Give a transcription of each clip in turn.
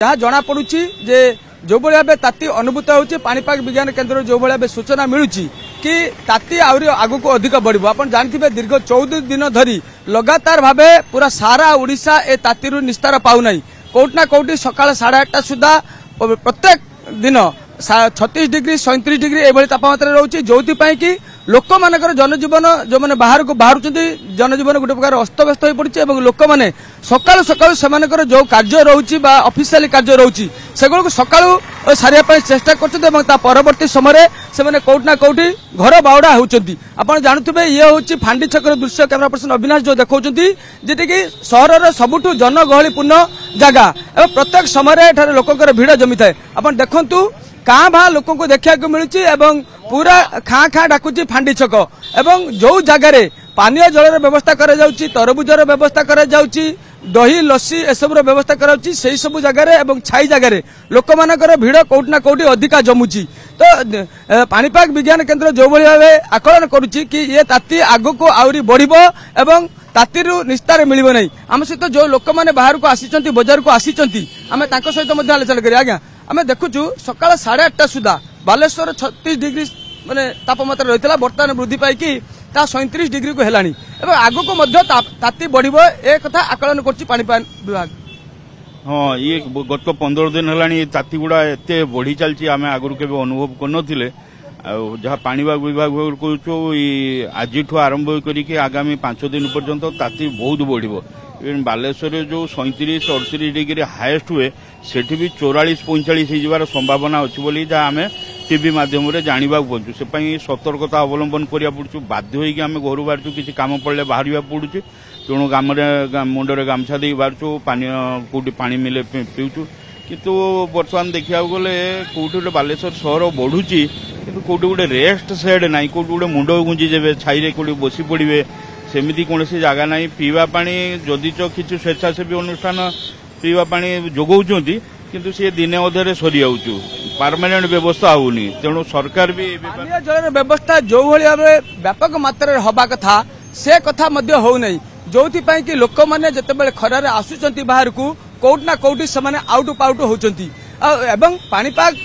जहाँ जना पड़ुछि जे जो भाव ताती अनुभूत होची पाणीपाग विज्ञान केन्द्र जो भाव सूचना मिलूँ कि ताती आहरी आगु को अधिक बढ़ आप जानते दीर्घ 14 दिन धरी लगातार भाव पूरा सारा ओडिशा ए ताती निस्तार पाऊना कोटना कोटी सकाल 8:30 सुधा प्रत्येक दिन 36 डिग्री 37 डिग्री एभली तापमात्रा रोचे जो कि लोक मानकर जनजीवन जो मैंने बाहर को बाहर जनजीवन गोटे प्रकार अस्तव्यस्त हो पड़ी लोक मैंने सकालू सकालू से जो कार्य रोचे ऑफिशियल कार्य रोचे सेगुड़ सकालू सारे चेष्टा कर परवर्ती समय से कौटना कौटी घर बावड़ा होती आप जानते ये हूँ फांडी छकर दृश्य कैमरा पर्सन अविनाश जो देखा जी कि सहर सबुठ जनगहलीपूर्ण जगह एवं प्रत्येक समय लोकर भिड़ जमी थाए आप देखु काँ भा लोक को देखा मिलूँ पूरा खाँ खाँ डाकुची फांडी छक एवं जो जगार पानीय जलर व्यवस्था तरबुजर व्यवस्था दही लस्सी एसबुर व्यवस्था से सब जगार छाई जगार लोक मानकर भिड़ कौटना कौटी अधिका जमुची तो पाणीपाग विज्ञान केन्द्र जो भाव आकलन करुच्ची कि ये ताती आग को आहरी बढ़ एवं ताती निस्तार मिल नहीं आम सहित जो लोक मैंने बाहर को आसी बजार को आसी आम सहित आलोचना करिए आज्ञा आम देखुचु सकाल 8:30 सुधा बालेश्वर 36 डिग्री माने तापमात्रा रही है बर्तमान वृद्धि पाई 37 डिग्री को हेलानी एवं आगु को ताती बढ़िबो ए कथा आकलन करछि पाणीपाग विभाग। हाँ ये गत 15 दिन है ताती गुड़ा एत बढ़ी चलती आम आगुरी के अनुभव कर जहाँ पाणीपाग विभाग कहूँ आज आरंभ करके आगामी 5 दिन पर्यंत ताती बहुत बढ़ बालेश्वर जो 37-38 डिग्री हाएस्ट हुए सेठी भी 44-45 हो संभावना अच्छी बोली जहाँ आम टीवी मध्यम जानवा पड़ू से सतर्कता अवलंबन करा पड़ू बाध्य होगी आम घर बाहर किसी कम पड़े बाहर पड़ू तेणु गाम मुंडे गामछा दे बाहर पानी कौटी पा मिले पीऊँ कितु बर्तमान देखा गले कौटी गोटे बालेश्वर सहर बढ़ुची कि कौटी गोटे रेस्ट सेड ना कौटी गोटे मुंड गुंजी जाए छाई कौटी बसी पड़े सेमती कौन जगह ना पीवा पानी जदि किसी स्वेच्छासेवी अनुष्ठान पीवा पानी जोगाउछंती किंतु सी दिने अधे सरी जाऊँ परमानेंट व्यवस्था होनी तेणु सरकार भी पानीय जल व्यवस्था जो भाव व्यापक मात्रा हवा कथा से कथा हो नहीं जो कि लोक मैंने जिते खरार आसुंच बाहर को कौटना कौटी से आउट पाउट होती पाणीपाग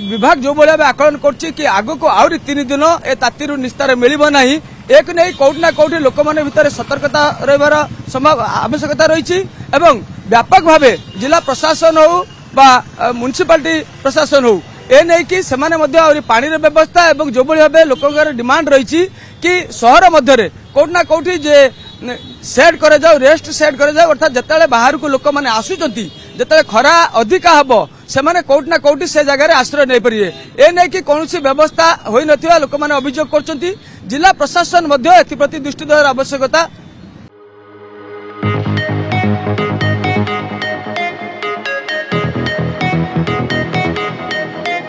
विभाग जो भाव आकलन कर आग को आहरी 3 दिन ए ताती निस्तार मिल नहीं एक नहीं कौटना कौटी लोक मैंने भितर सतर्कता रही आवश्यकता रही व्यापक भाव जिला प्रशासन हो म्युनिसिपालिटी प्रशासन हो ए नहीं कि पानी व्यवस्था एवं जो भाव लोक डिमांड रही कि सहर मध्य कौटना कौटी जे सेट कर जाओ रेस्ट सेट कर जाओ अर्थात जिते बाहर को लोक मैंने आसुचंती जिते खरा अधिका हम से कौटना कौटी से जगह आश्रय नहीं पारे ए नहीं कि कौन व्यवस्था हो न लोक मैंने अभियोग कर जिला प्रशासन एप्रति दृष्टि देवार आवश्यकता